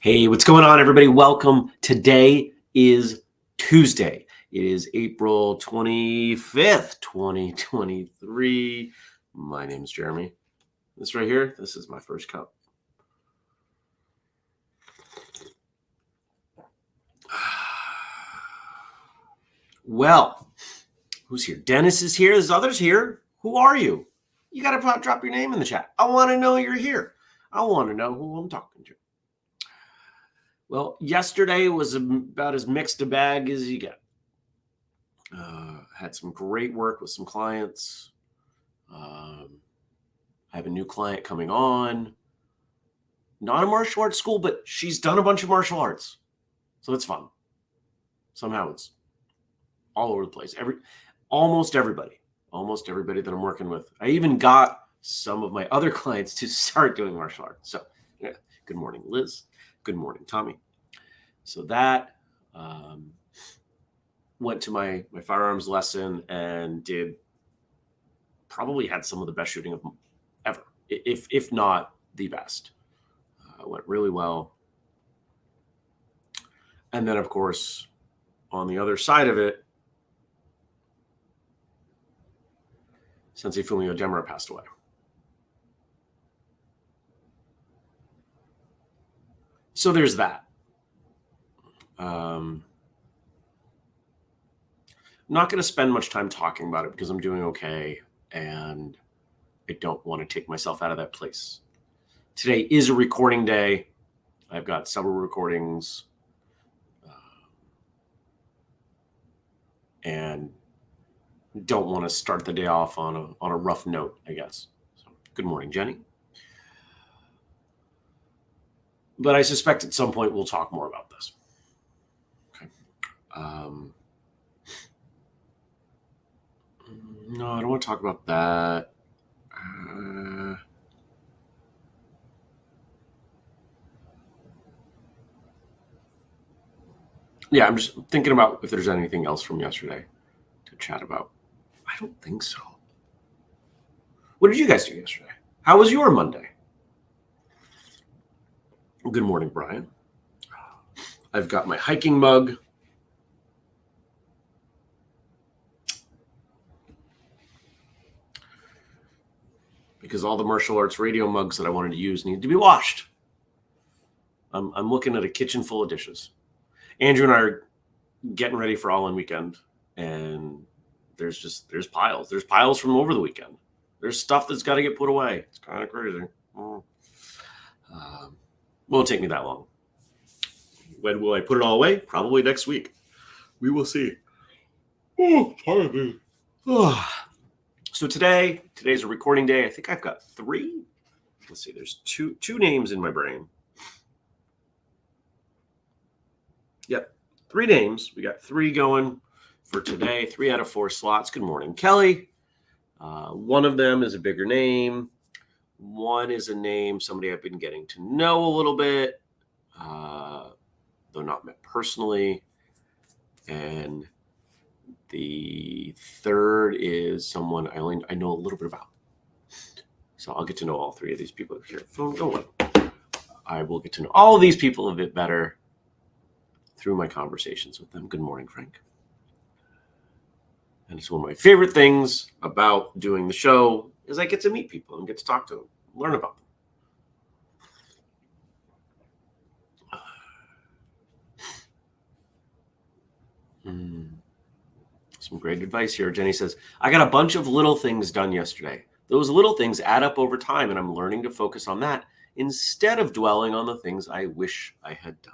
Hey, what's going on, everybody? Welcome. Today is Tuesday. It is April 25th, 2023. My name is Jeremy. This right here, this is my first cup. Well, who's here? Dennis is here. There's others here. Who are you? You got to drop your name in the chat. I want to know you're here. I want to know who I'm talking to. Well, yesterday was about as mixed a bag as you get. Had some great work with some clients. I have a new client coming on. Not a martial arts school, but she's done a bunch of martial arts. So it's fun. Somehow it's all over the place. Almost everybody that I'm working with. I even got some of my other clients to start doing martial arts. So yeah, good morning, Liz. Good morning, Tommy. So that went to my firearms lesson and probably had some of the best shooting of ever, if not the best. Went really well. And then, of course, on the other side of it, Sensei Fumio Demura passed away. So there's that. I'm not going to spend much time talking about it because I'm doing okay and I don't want to take myself out of that place. Today is a recording day. I've got several recordings and don't want to start the day off on a rough note, I guess. So, good morning, Jenny. But I suspect at some point we'll talk more about this. Okay. No, I don't want to talk about that. Yeah, I'm just thinking about if there's anything else from yesterday to chat about. I don't think so. What did you guys do yesterday? How was your Monday? Good morning, Brian. I've got my hiking mug. Because all the martial arts radio mugs that I wanted to use need to be washed. I'm looking at a kitchen full of dishes. Andrew and I are getting ready for All-In Weekend, and there's piles. There's piles from over the weekend. There's stuff that's got to get put away. It's kind of crazy. Won't take me that long. When will I put it all away? Probably next week. We will see. Oh, pardon me. So today's a recording day. I think I've got 3. Let's see. There's two names in my brain. Yep, 3 names. We got 3 going for today. 3 out of 4 slots. Good morning, Kelly. One of them is a bigger name. One is a name somebody I've been getting to know a little bit, though not met personally. And the third is someone I know a little bit about. So I'll get to know all 3 of these people here. Phone going. I will get to know all of these people a bit better through my conversations with them. Good morning, Frank. And it's one of my favorite things about doing the show is I get to meet people and get to talk to them, learn about them. Some great advice here. Jenny says, I got a bunch of little things done yesterday. Those little things add up over time, and I'm learning to focus on that instead of dwelling on the things I wish I had done.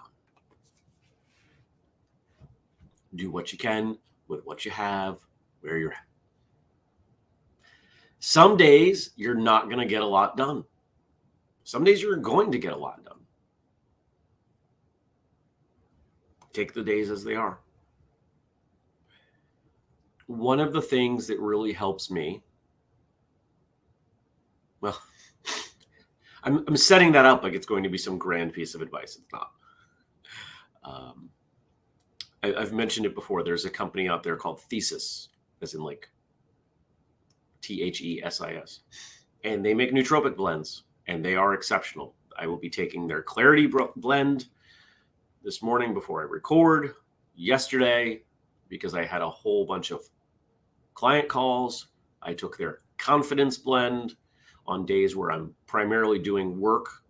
Do what you can with what you have, where you're at. Some days you're not going to get a lot done. Some days you're going to get a lot done. Take the days as they are. One of the things that really helps me, well, I'm setting that up like it's going to be some grand piece of advice. It's not. I've mentioned it before. There's a company out there called Thesis, as in like THESIS, and they make nootropic blends, and they are exceptional. I will be taking their Clarity blend this morning before I record. Yesterday, because I had a whole bunch of client calls, I took their Confidence blend. On days where I'm primarily doing work,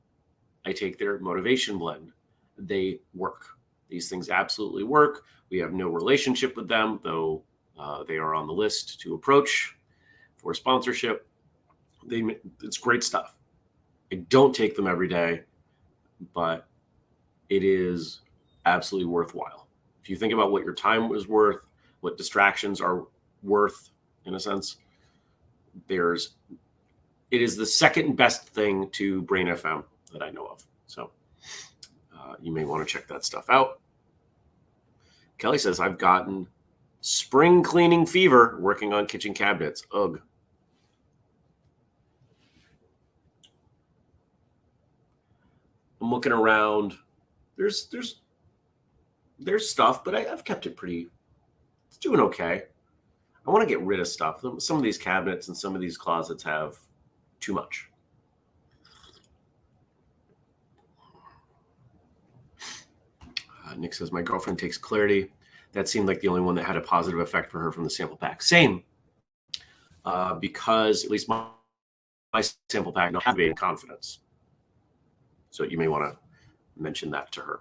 I take their Motivation blend. They work. These things absolutely work. We have no relationship with them, though they are on the list to approach for sponsorship. It's great stuff. I don't take them every day, but it is absolutely worthwhile. If you think about what your time is worth, what distractions are worth, in a sense, it is the second best thing to Brain FM that I know of. So you may want to check that stuff out. Kelly says, I've gotten spring cleaning fever working on kitchen cabinets. Ugh. I'm looking around. There's stuff, but I've kept it it's doing okay. I want to get rid of stuff. Some of these cabinets and some of these closets have too much. Nick says, my girlfriend takes Clarity. That seemed like the only one that had a positive effect for her from the sample pack. Same, because at least my sample pack not having confidence. So you may want to mention that to her.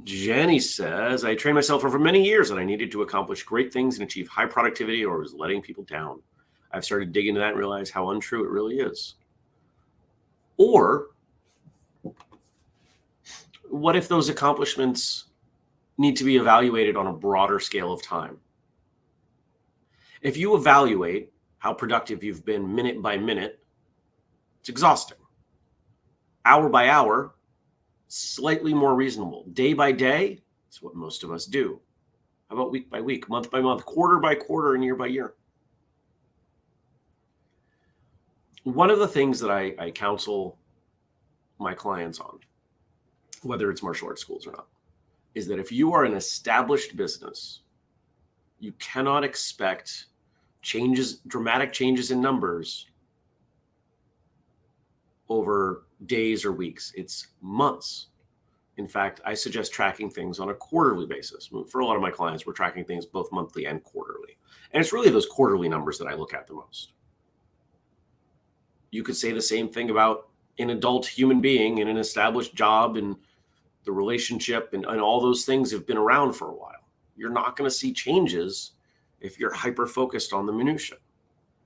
Jenny says, I trained myself for many years and I needed to accomplish great things and achieve high productivity or was letting people down. I've started digging into that and realized how untrue it really is. Or what if those accomplishments need to be evaluated on a broader scale of time? If you evaluate how productive you've been minute by minute, it's exhausting. Hour by hour, slightly more reasonable. Day by day, it's what most of us do. How about week by week, month by month, quarter by quarter, and year by year? One of the things that I counsel my clients on, whether it's martial arts schools or not, is that if you are an established business, you cannot expect dramatic changes in numbers over days or weeks. It's months. In fact, I suggest tracking things on a quarterly basis. For a lot of my clients, we're tracking things both monthly and quarterly. And it's really those quarterly numbers that I look at the most. You could say the same thing about an adult human being in an established job, and the relationship and all those things have been around for a while. You're not going to see changes if you're hyper focused on the minutia.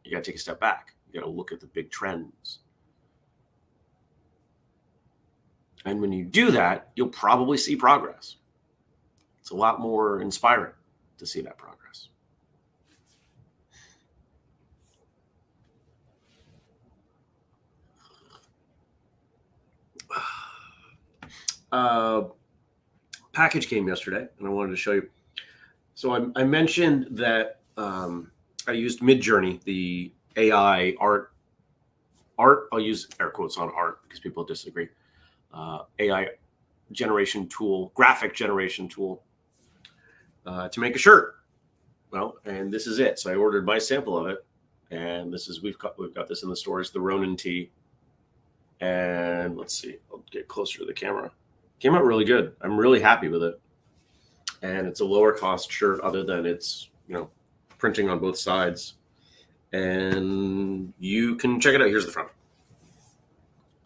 You got to take a step back. You got to look at the big trends. And when you do that, you'll probably see progress. It's a lot more inspiring to see that progress. Package came yesterday, and I wanted to show you. So I mentioned that I used Midjourney, the AI art. I'll use air quotes on art because people disagree. AI generation tool, graphic generation tool, to make a shirt. Well, and this is it. So I ordered my sample of it, and we've got this in the stores, the Ronin tee. And let's see, I'll get closer to the camera. Came out really good. I'm really happy with it. And it's a lower cost shirt other than it's, printing on both sides. And you can check it out. Here's the front.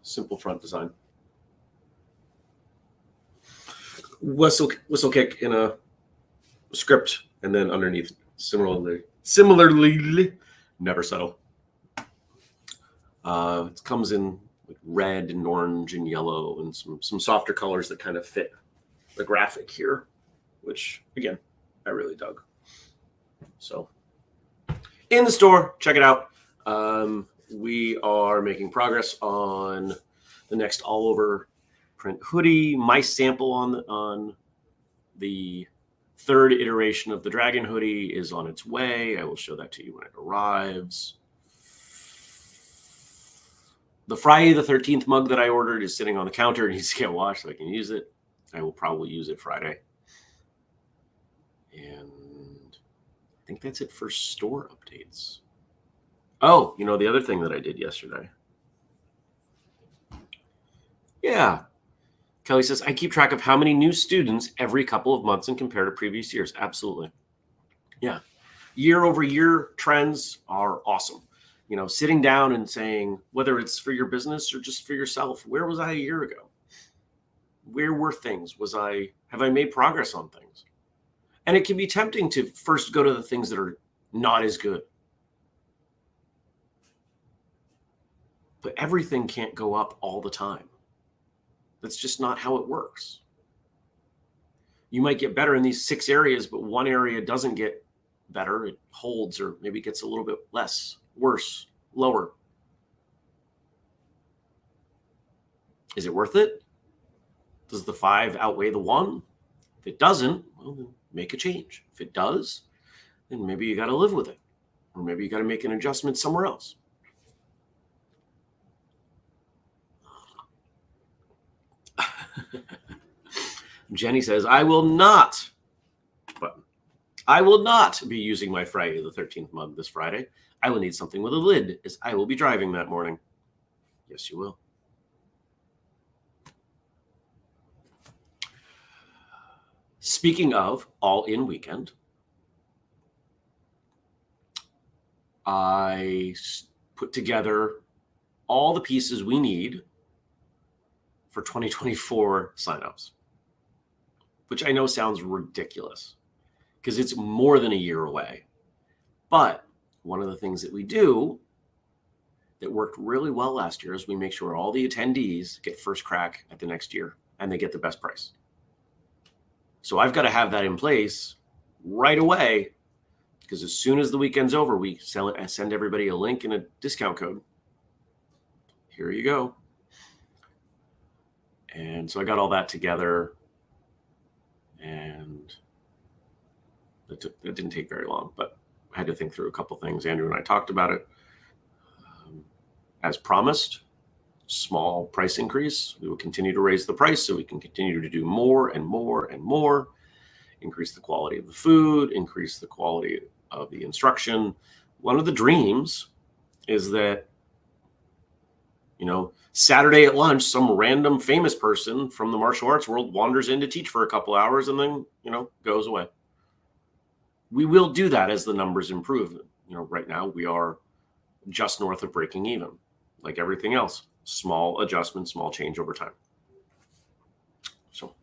Simple front design. Whistle kick in a script, and then underneath, similarly, never settle. It comes in red and orange and yellow and some softer colors that kind of fit the graphic here, which again, I really dug. So in the store. Check it out. We are making progress on the next all over print hoodie. My sample on the third iteration of the Dragon hoodie is on its way. I will show that to you when it arrives. The Friday the 13th mug that I ordered is sitting on the counter. It needs to get washed so I can use it. I will probably use it Friday. And I think that's it for store updates. Oh, the other thing that I did yesterday. Yeah. Kelly says, I keep track of how many new students every couple of months and compare to previous years. Absolutely. Yeah. Year over year trends are awesome. Sitting down and saying, whether it's for your business or just for yourself, where was I a year ago? Where were things? Have I made progress on things? And it can be tempting to first go to the things that are not as good. But everything can't go up all the time. That's just not how it works. You might get better in these 6 areas, but one area doesn't get better. It holds or maybe gets a little bit less, worse, lower. Is it worth it? Does the 5 outweigh the 1? If it doesn't, well, then make a change. If it does, then maybe you got to live with it. Or maybe you got to make an adjustment somewhere else. Jenny says, I will not be using my Friday the 13th mug this Friday. I will need something with a lid, as I will be driving that morning. Yes, you will. Speaking of all-in weekend, I put together all the pieces we need for 2024 signups, which I know sounds ridiculous because it's more than a year away. But one of the things that we do that worked really well last year is we make sure all the attendees get first crack at the next year and they get the best price. So I've got to have that in place right away because as soon as the weekend's over, we send everybody a link and a discount code. Here you go. And so I got all that together, and it didn't take very long, but I had to think through a couple things. Andrew and I talked about it. As promised, small price increase. We will continue to raise the price so we can continue to do more and more and more, increase the quality of the food, increase the quality of the instruction. One of the dreams is that, Saturday at lunch, some random famous person from the martial arts world wanders in to teach for a couple hours and then, goes away. We will do that as the numbers improve. Right now we are just north of breaking even. Like everything else, small adjustment, small change over time. So,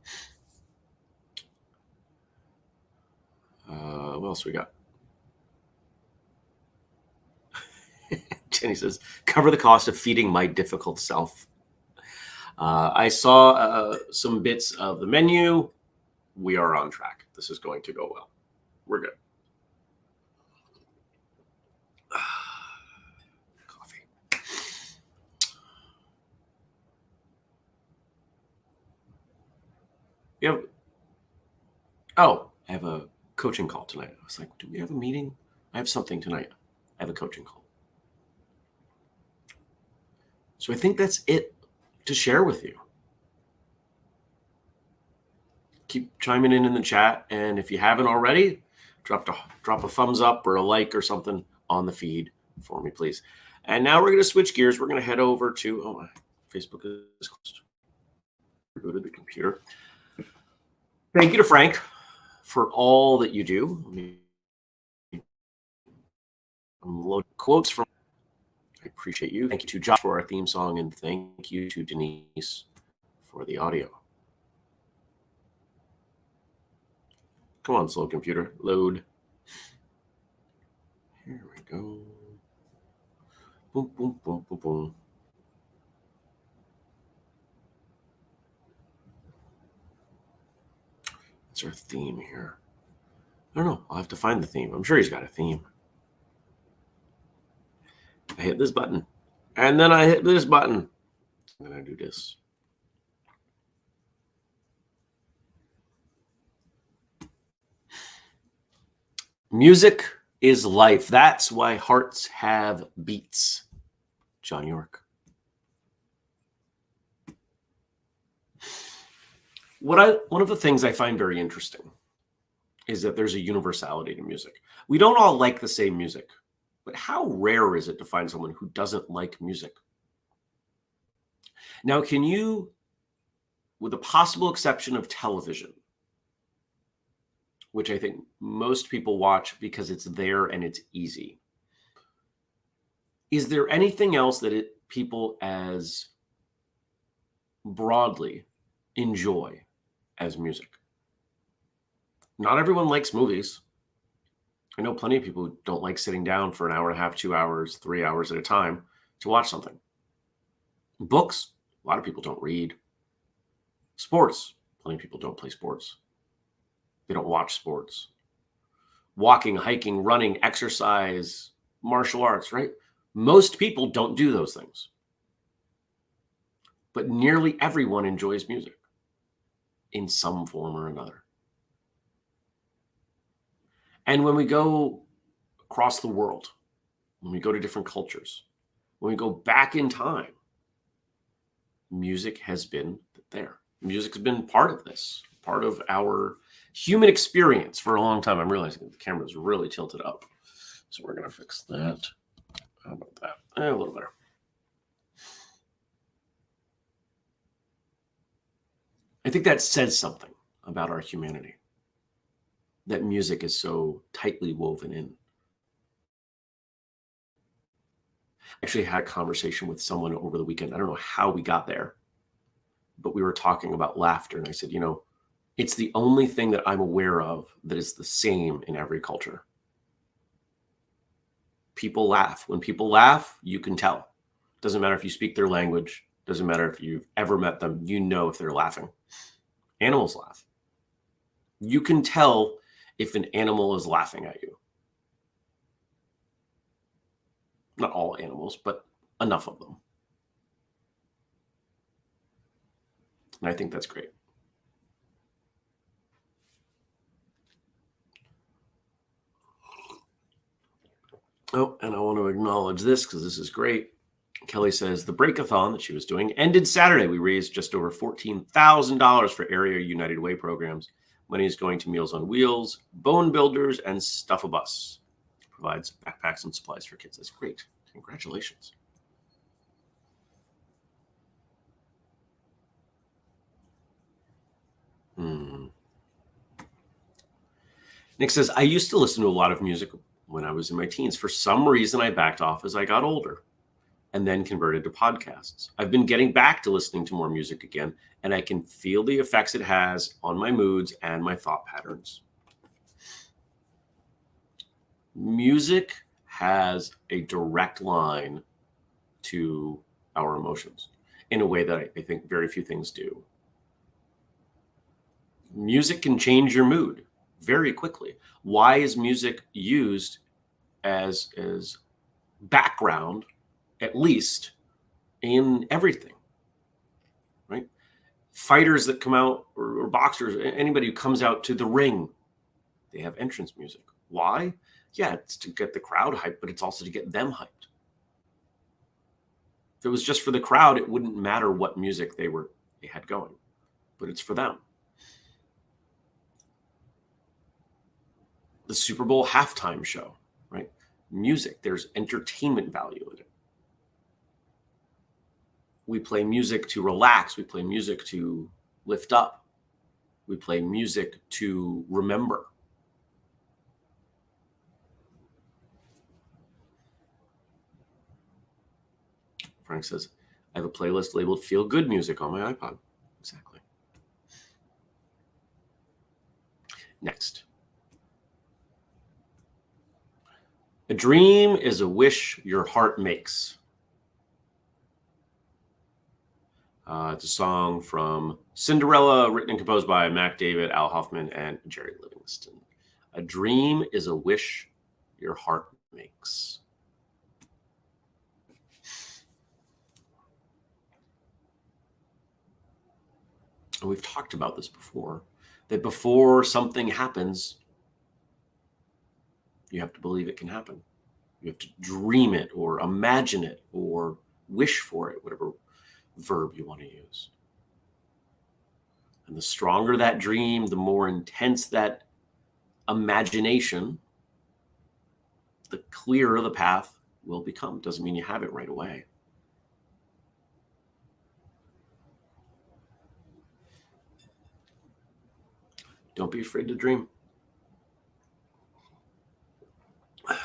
what else we got? Jenny says, cover the cost of feeding my difficult self. I saw some bits of the menu. We are on track. This is going to go well. We're good. Coffee. I have a coaching call tonight. I was like, do we have a meeting? I have something tonight. I have a coaching call. So I think that's it to share with you. Keep chiming in the chat. And if you haven't already, drop a thumbs up or a like or something on the feed for me, please. And now we're going to switch gears. We're going to head over to, Facebook is closed. Go to the computer. Thank you to Frank for all that you do. I'm loading quotes from. I appreciate you. Thank you to Josh for our theme song, and thank you to Denise for the audio. Come on, slow computer, load. Here we go. Boom, boom, boom, boom, boom. What's our theme here? I don't know. I'll have to find the theme. I'm sure he's got a theme. I hit this button, and then I hit this button, and then I do this. Music is life. That's why hearts have beats. John York. One of the things I find very interesting is that there's a universality to music. We don't all like the same music, but how rare is it to find someone who doesn't like music? Now, can you, with the possible exception of television, which I think most people watch because it's there and it's easy, is there anything else that people as broadly enjoy as music? Not everyone likes movies. I know plenty of people who don't like sitting down for an hour and a half, 2 hours, 3 hours at a time to watch something. Books, a lot of people don't read. Sports, plenty of people don't play sports. They don't watch sports. Walking, hiking, running, exercise, martial arts, right? Most people don't do those things. But nearly everyone enjoys music in some form or another. And when we go across the world, when we go to different cultures, when we go back in time, music has been there. Music's been part of this, part of our human experience for a long time. I'm realizing the camera's really tilted up. So we're going to fix that. How about that? A little better. I think that says something about our humanity, that music is so tightly woven in. I actually had a conversation with someone over the weekend. I don't know how we got there, but we were talking about laughter. And I said, it's the only thing that I'm aware of that is the same in every culture. People laugh. When people laugh, you can tell. Doesn't matter if you speak their language. Doesn't matter if you've ever met them. You know if they're laughing. Animals laugh. You can tell if an animal is laughing at you. Not all animals, but enough of them. And I think that's great. Oh, and I want to acknowledge this because this is great. Kelly says the breakathon that she was doing ended Saturday. We raised just over $14,000 for area United Way programs. Money is going to Meals on Wheels, Bone Builders, and Stuff a Bus. Provides backpacks and supplies for kids. That's great. Congratulations. Nick says, I used to listen to a lot of music when I was in my teens. For some reason, I backed off as I got older and then converted to podcasts. I've been getting back to listening to more music again, and I can feel the effects it has on my moods and my thought patterns. Music has a direct line to our emotions in a way that I think very few things do. Music can change your mood very quickly. Why is music used as background, at least, in everything, right? Fighters that come out, or boxers, anybody who comes out to the ring, they have entrance music. Why? Yeah, it's to get the crowd hyped, but it's also to get them hyped. If it was just for the crowd, it wouldn't matter what music they had going, but it's for them. The Super Bowl halftime show, right? Music, there's entertainment value in it. We play music to relax. We play music to lift up. We play music to remember. Frank says, I have a playlist labeled Feel Good Music on my iPod. Exactly. Next. A dream is a wish your heart makes. It's a song from Cinderella, written and composed by Mac David, Al Hoffman, and Jerry Livingston. A dream is a wish your heart makes. and we've talked about this before, that before something happens, you have to believe it can happen. You have to dream it or imagine it or wish for it, whatever verb you want to use. And the stronger that dream, the more intense that imagination, the clearer the path will become. Doesn't mean you have it right away. Don't be afraid to dream.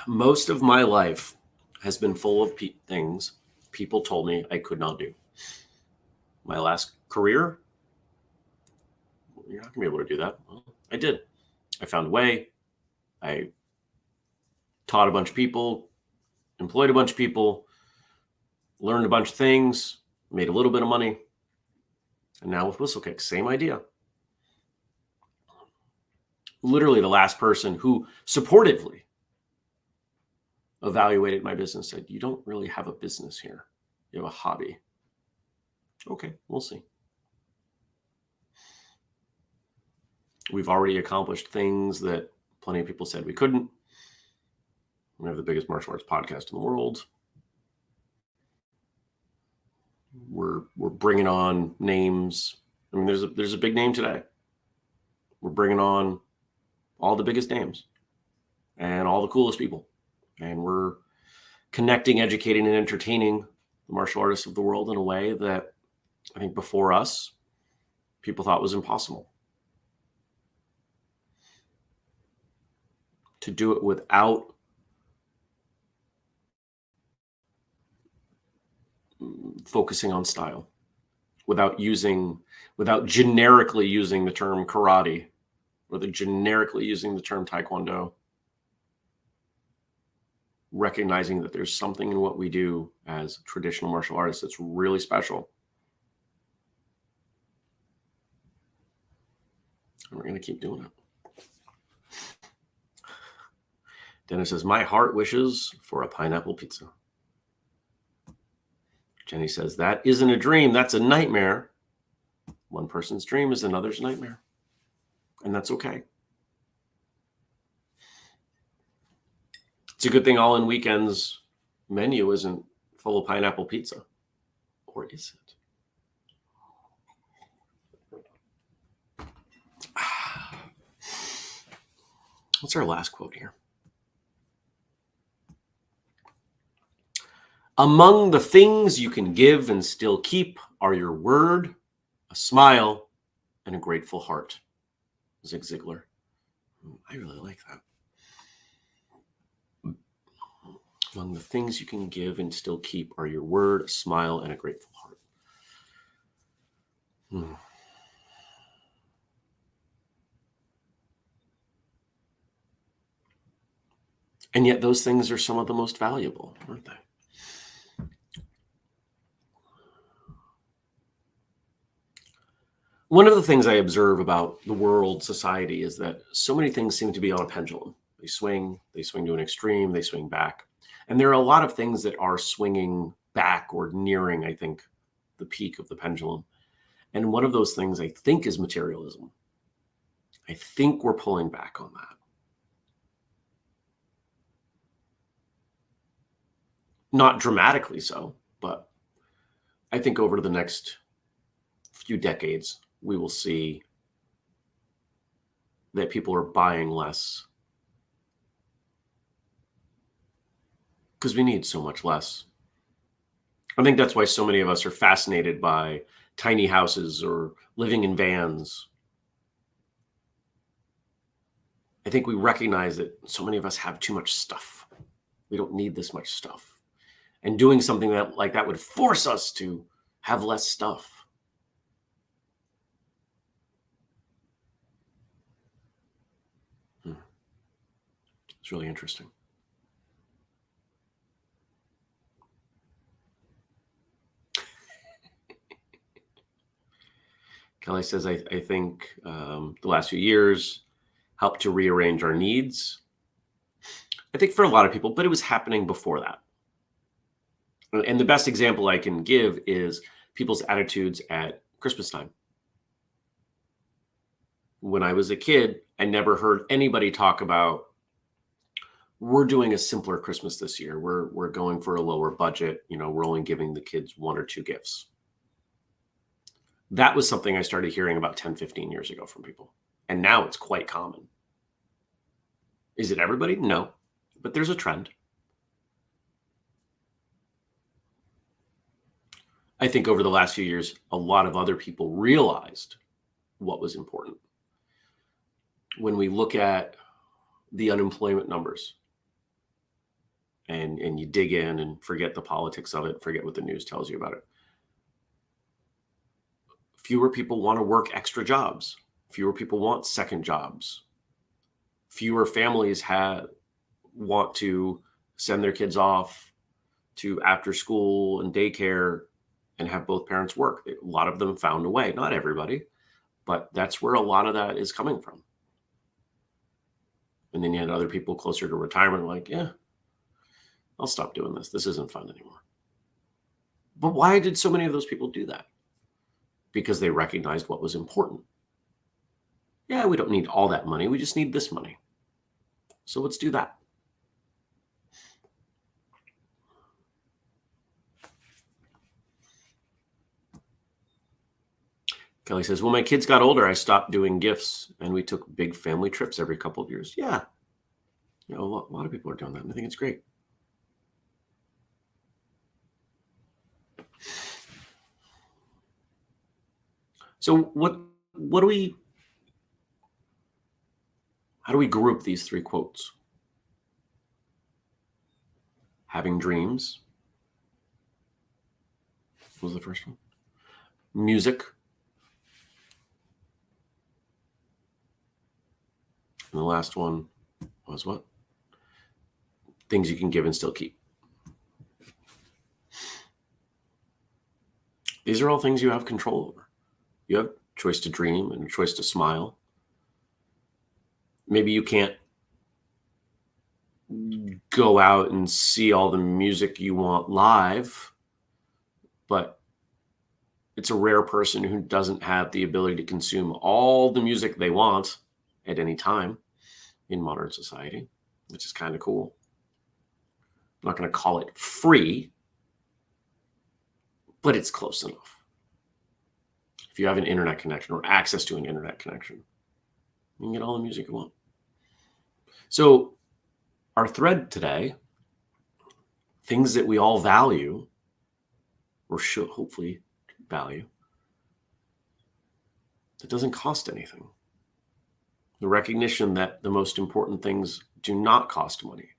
Most of my life has been full of things people told me I could not do. My last career, you're not going to be able to do that. Well, I did. I found a way. I taught a bunch of people, employed a bunch of people, learned a bunch of things, made a little bit of money. And now with Whistlekick, same idea. Literally the last person who supportively evaluated my business said, you don't really have a business here. You have a hobby. Okay, we'll see. We've already accomplished things that plenty of people said we couldn't. We have the biggest martial arts podcast in the world. We're bringing on names. I mean, there's a big name today. We're bringing on all the biggest names and all the coolest people. And we're connecting, educating, and entertaining the martial artists of the world in a way that I think before us, people thought was impossible. To do it without focusing on style, without generically using the term karate or generically using the term taekwondo, recognizing that there's something in what we do as traditional martial artists that's really special. And we're going to keep doing it. Dennis says, my heart wishes for a pineapple pizza. Jenny says, that isn't a dream, that's a nightmare. One person's dream is another's nightmare. And that's okay. It's a good thing All In Weekends menu isn't full of pineapple pizza. Or is it? What's our last quote here? Among the things you can give and still keep are your word, a smile, and a grateful heart. Zig Ziglar. I really like that. Among the things you can give and still keep are your word, a smile, and a grateful heart. And yet those things are some of the most valuable, aren't they? One of the things I observe about the world, society, is that so many things seem to be on a pendulum. They swing to an extreme, they swing back. And there are a lot of things that are swinging back or nearing, I think, the peak of the pendulum. And one of those things I think is materialism. I think we're pulling back on that. Not dramatically so, but I think over the next few decades, we will see that people are buying less because we need so much less. I think that's why so many of us are fascinated by tiny houses or living in vans. I think we recognize that so many of us have too much stuff. We don't need this much stuff. And doing something like that would force us to have less stuff. It's really interesting. Kelly says, I think the last few years helped to rearrange our needs. I think for a lot of people, but it was happening before that. And the best example I can give is people's attitudes at Christmas time. when I was a kid, I never heard anybody talk about, we're doing a simpler Christmas this year. We're going for a lower budget. We're only giving the kids one or two gifts. That was something I started hearing about 10, 15 years ago from people. And now it's quite common. Is it everybody? No, but there's a trend. I think over the last few years, a lot of other people realized what was important. When we look at the unemployment numbers and you dig in and forget the politics of it, forget what the news tells you about it. Fewer people want to work extra jobs. Fewer people want second jobs. Fewer families want to send their kids off to after school and daycare and have both parents work. A lot of them found a way, not everybody, but that's where a lot of that is coming from. And then you had other people closer to retirement like, yeah, I'll stop doing this. This isn't fun anymore. But why did so many of those people do that? Because they recognized what was important. Yeah, we don't need all that money. We just need this money. So let's do that. Kelly says, when my kids got older, I stopped doing gifts and we took big family trips every couple of years. Yeah. A lot of people are doing that. And I think it's great. So how do we group these three quotes? Having dreams. What was the first one? Music. And the last one was what? Things you can give and still keep. These are all things you have control over. You have a choice to dream and a choice to smile. Maybe you can't go out and see all the music you want live, but it's a rare person who doesn't have the ability to consume all the music they want at any time in modern society, which is kind of cool. I'm not going to call it free, but it's close enough. If you have an internet connection or access to an internet connection, you can get all the music you want. So our thread today, things that we all value or should hopefully value, that doesn't cost anything. The recognition that the most important things do not cost money.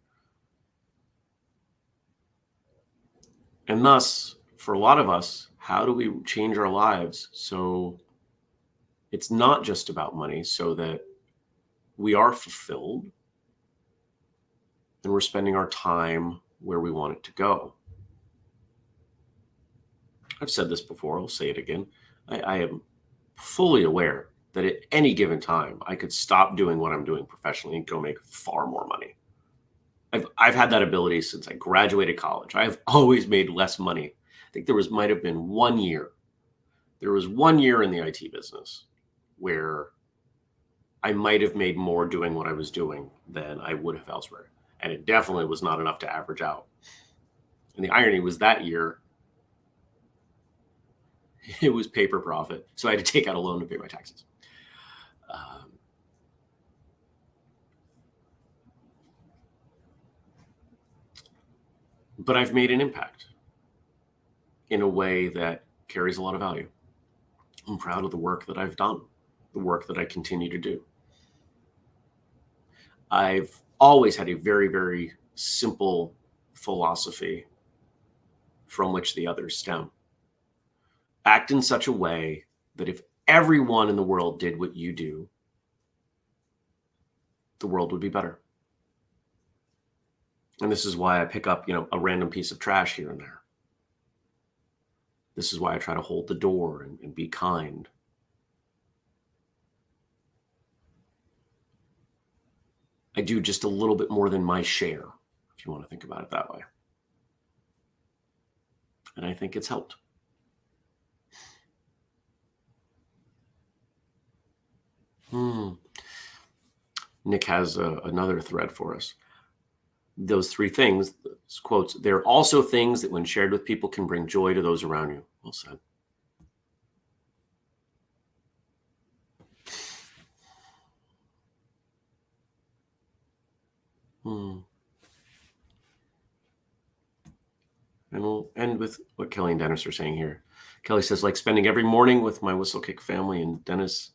And thus, for a lot of us, how do we change our lives so it's not just about money, so that we are fulfilled and we're spending our time where we want it to go? I've said this before, I'll say it again. I am fully aware that at any given time, I could stop doing what I'm doing professionally and go make far more money. I've had that ability since I graduated college. I've always made less money. I think might have been 1 year. There was 1 year in the IT business where I might have made more doing what I was doing than I would have elsewhere. And it definitely was not enough to average out. And the irony was that year, it was paper profit. So I had to take out a loan to pay my taxes. But I've made an impact in a way that carries a lot of value. I'm proud of the work that I've done, the work that I continue to do. I've always had a very, very simple philosophy from which the others stem. Act in such a way that if everyone in the world did what you do, the world would be better. And this is why I pick up, a random piece of trash here and there. This is why I try to hold the door and be kind. I do just a little bit more than my share, if you want to think about it that way. And I think it's helped. Nick has another thread for us. Those three things, quotes, they're also things that when shared with people can bring joy to those around you. Well said. And we'll end with what Kelly and Dennis are saying here. Kelly says, like spending every morning with my Whistlekick family. And Dennis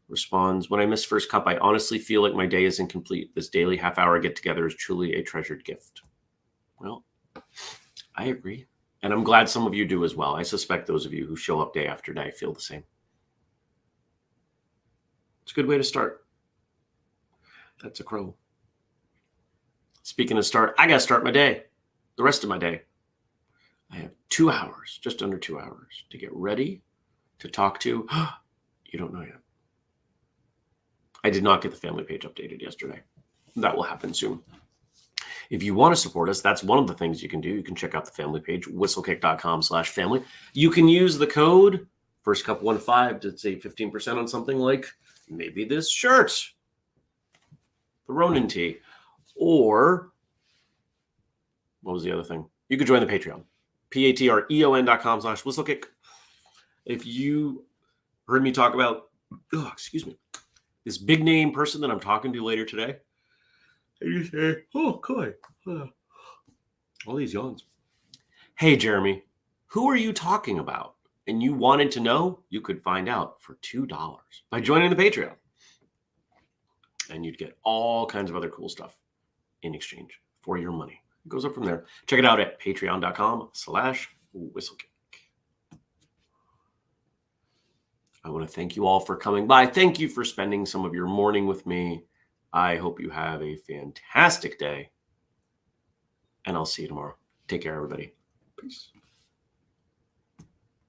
responds, when I miss first cup, I honestly feel like my day is incomplete. This daily half-hour get-together is truly a treasured gift. Well, I agree. And I'm glad some of you do as well. I suspect those of you who show up day after day feel the same. It's a good way to start. That's a crow. Speaking of start, I got to start my day, the rest of my day. I have 2 hours, just under 2 hours to get ready to talk to. You don't know yet. I did not get the family page updated yesterday. That will happen soon. If you want to support us, that's one of the things you can do. You can check out the family page, whistlekick.com/family. You can use the code FirstCup15 to save 15% on something like maybe this shirt, the Ronin tee, or what was the other thing? You could join the Patreon, patreon.com/whistlekick. If you heard me talk about, this big name person that I'm talking to later today, and you say, oh, Coy, all these yawns. Hey, Jeremy, who are you talking about? And you wanted to know, you could find out for $2 by joining the Patreon. And you'd get all kinds of other cool stuff in exchange for your money. It goes up from there. Check it out at patreon.com/whistlekick. I want to thank you all for coming by. Thank you for spending some of your morning with me. I hope you have a fantastic day. And I'll see you tomorrow. Take care, everybody. Peace.